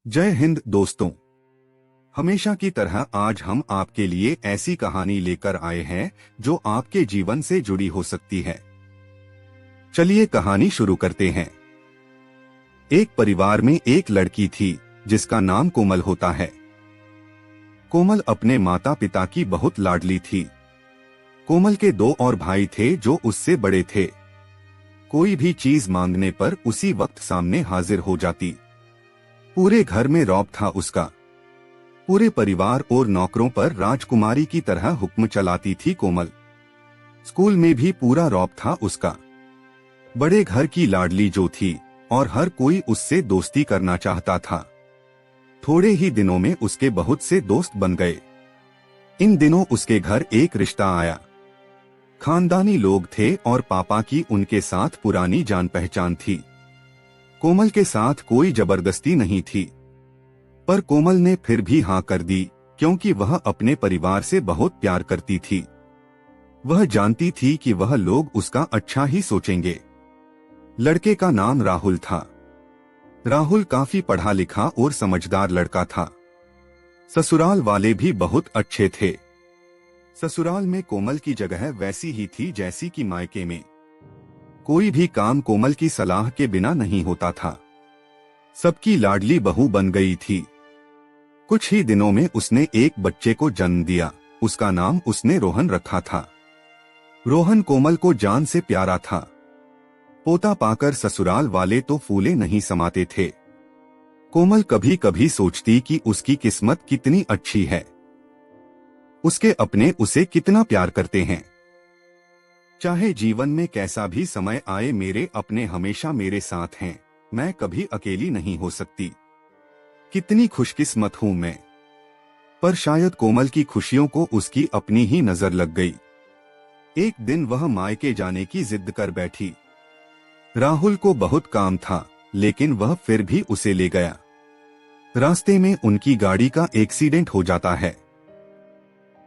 जय हिंद दोस्तों। हमेशा की तरह आज हम आपके लिए ऐसी कहानी लेकर आए हैं जो आपके जीवन से जुड़ी हो सकती है। चलिए कहानी शुरू करते हैं। एक परिवार में एक लड़की थी जिसका नाम कोमल होता है। कोमल अपने माता पिता की बहुत लाडली थी। कोमल के दो और भाई थे जो उससे बड़े थे। कोई भी चीज मांगने पर उसी वक्त सामने हाजिर हो जाती। पूरे घर में रौब था उसका। पूरे परिवार और नौकरों पर राजकुमारी की तरह हुक्म चलाती थी कोमल। स्कूल में भी पूरा रौब था उसका। बड़े घर की लाडली जो थी और हर कोई उससे दोस्ती करना चाहता था। थोड़े ही दिनों में उसके बहुत से दोस्त बन गए। इन दिनों उसके घर एक रिश्ता आया। खानदानी लोग थे और पापा की उनके साथ पुरानी जान पहचान थी। कोमल के साथ कोई जबरदस्ती नहीं थी, पर कोमल ने फिर भी हाँ कर दी क्योंकि वह अपने परिवार से बहुत प्यार करती थी। वह जानती थी कि वह लोग उसका अच्छा ही सोचेंगे। लड़के का नाम राहुल था। राहुल काफी पढ़ा लिखा और समझदार लड़का था। ससुराल वाले भी बहुत अच्छे थे। ससुराल में कोमल की जगह वैसी ही थी जैसी कि मायके में। कोई भी काम कोमल की सलाह के बिना नहीं होता था। सबकी लाडली बहू बन गई थी। कुछ ही दिनों में उसने एक बच्चे को जन्म दिया। उसका नाम उसने रोहन रखा था। रोहन कोमल को जान से प्यारा था। पोता पाकर ससुराल वाले तो फूले नहीं समाते थे। कोमल कभी कभी सोचती कि उसकी किस्मत कितनी अच्छी है। उसके अपने उसे कितना प्यार करते हैं। चाहे जीवन में कैसा भी समय आए, मेरे अपने हमेशा मेरे साथ हैं। मैं कभी अकेली नहीं हो सकती। कितनी खुशकिस्मत हूं मैं। पर शायद कोमल की खुशियों को उसकी अपनी ही नजर लग गई। एक दिन वह मायके जाने की जिद कर बैठी। राहुल को बहुत काम था, लेकिन वह फिर भी उसे ले गया। रास्ते में उनकी गाड़ी का एक्सीडेंट हो जाता है।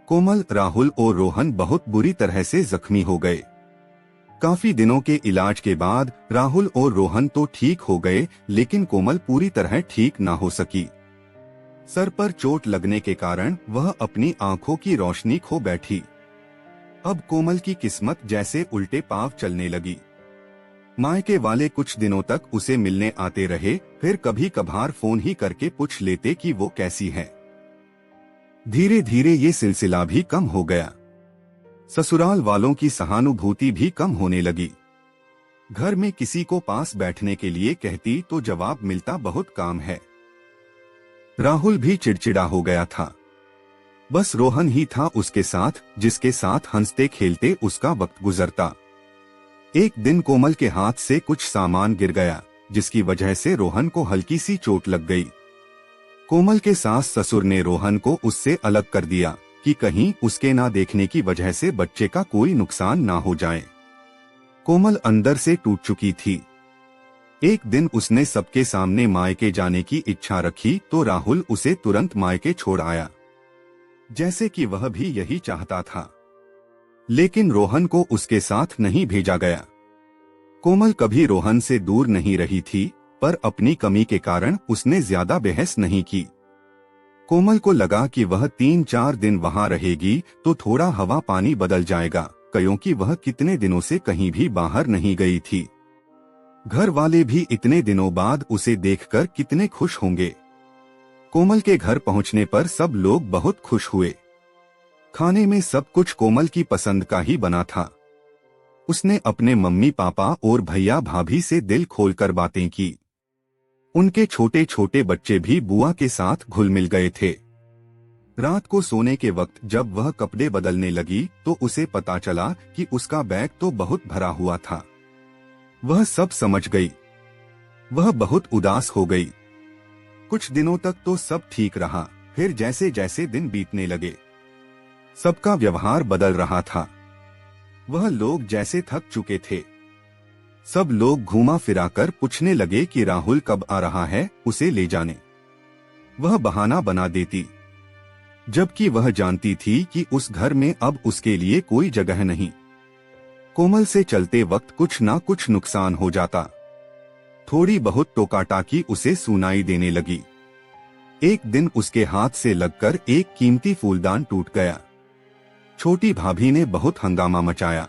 कोमल, राहुल और रोहन बहुत बुरी तरह से जख्मी हो गए। काफी दिनों के इलाज के बाद राहुल और रोहन तो ठीक हो गए, लेकिन कोमल पूरी तरह ठीक ना हो सकी। सर पर चोट लगने के कारण वह अपनी आंखों की रोशनी खो बैठी। अब कोमल की किस्मत जैसे उल्टे पांव चलने लगी। मायके वाले कुछ दिनों तक उसे मिलने आते रहे, फिर कभी कभार फोन ही करके पूछ लेते कि वो कैसी है। धीरे धीरे ये सिलसिला भी कम हो गया। ससुराल वालों की सहानुभूति भी कम होने लगी। घर में किसी को पास बैठने के लिए कहती तो जवाब मिलता बहुत काम है। राहुल भी चिड़चिड़ा हो गया था। बस रोहन ही था उसके साथ, जिसके साथ हंसते खेलते उसका वक्त गुजरता। एक दिन कोमल के हाथ से कुछ सामान गिर गया, जिसकी वजह से रोहन को हल्की सी चोट लग गई। कोमल के सास ससुर ने रोहन को उससे अलग कर दिया कि कहीं उसके ना देखने की वजह से बच्चे का कोई नुकसान ना हो जाए। कोमल अंदर से टूट चुकी थी। एक दिन उसने सबके सामने मायके जाने की इच्छा रखी तो राहुल उसे तुरंत मायके छोड़ आया, जैसे कि वह भी यही चाहता था। लेकिन रोहन को उसके साथ नहीं भेजा गया। कोमल कभी रोहन से दूर नहीं रही थी, पर अपनी कमी के कारण उसने ज्यादा बहस नहीं की। कोमल को लगा कि वह 3-4 दिन वहां रहेगी तो थोड़ा हवा पानी बदल जाएगा, क्योंकि वह कितने दिनों से कहीं भी बाहर नहीं गई थी। घर वाले भी इतने दिनों बाद उसे देखकर कितने खुश होंगे। कोमल के घर पहुंचने पर सब लोग बहुत खुश हुए। खाने में सब कुछ कोमल की पसंद का ही बना था। उसने अपने मम्मी पापा और भैया भाभी से दिल खोलकर बातें की। उनके छोटे छोटे बच्चे भी बुआ के साथ घुल मिल गए थे। रात को सोने के वक्त जब वह कपड़े बदलने लगी तो उसे पता चला कि उसका बैग तो बहुत भरा हुआ था। वह सब समझ गई। वह बहुत उदास हो गई। कुछ दिनों तक तो सब ठीक रहा, फिर जैसे जैसे दिन बीतने लगे सबका व्यवहार बदल रहा था। वह लोग जैसे थक चुके थे। सब लोग घूमा फिराकर पूछने लगे कि राहुल कब आ रहा है, उसे ले जाने। वह बहाना बना देती, जबकि वह जानती थी कि उस घर में अब उसके लिए कोई जगह नहीं। कोमल से चलते वक्त कुछ ना कुछ नुकसान हो जाता। थोड़ी बहुत टोकाटाकी उसे सुनाई देने लगी। एक दिन उसके हाथ से लगकर एक कीमती फूलदान टूट गया। छोटी भाभी ने बहुत हंगामा मचाया।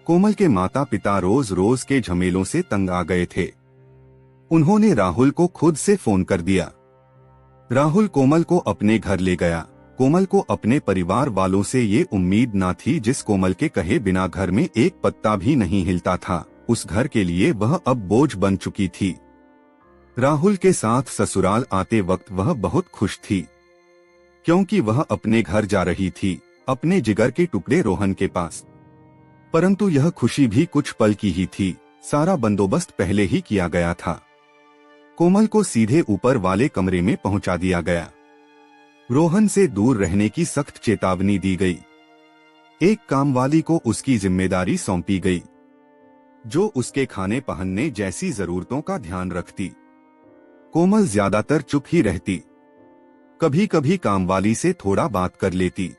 कोमल के माता पिता रोज रोज के झमेलों से तंग आ गए थे। उन्होंने राहुल को खुद से फोन कर दिया। राहुल कोमल को अपने घर ले गया। कोमल को अपने परिवार वालों से ये उम्मीद ना थी। जिस कोमल के कहे बिना घर में एक पत्ता भी नहीं हिलता था, उस घर के लिए वह अब बोझ बन चुकी थी। राहुल के साथ ससुराल आते वक्त वह बहुत खुश थी, क्योंकि वह अपने घर जा रही थी, अपने जिगर के टुकड़े रोहन के पास। परंतु यह खुशी भी कुछ पल की ही थी। सारा बंदोबस्त पहले ही किया गया था। कोमल को सीधे ऊपर वाले कमरे में पहुंचा दिया गया। रोहन से दूर रहने की सख्त चेतावनी दी गई। एक कामवाली को उसकी जिम्मेदारी सौंपी गई, जो उसके खाने पहनने जैसी जरूरतों का ध्यान रखती। कोमल ज्यादातर चुप ही रहती, कभी कभी कामवाली से थोड़ा बात कर लेती।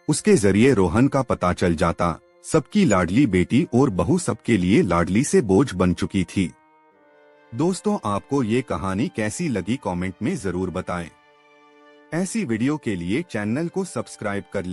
उसके जरिए रोहन का पता चल जाता। सबकी लाडली बेटी और बहू सबके लिए लाडली से बोझ बन चुकी थी। दोस्तों, आपको ये कहानी कैसी लगी कमेंट में जरूर बताएं। ऐसी वीडियो के लिए चैनल को सब्सक्राइब कर लें।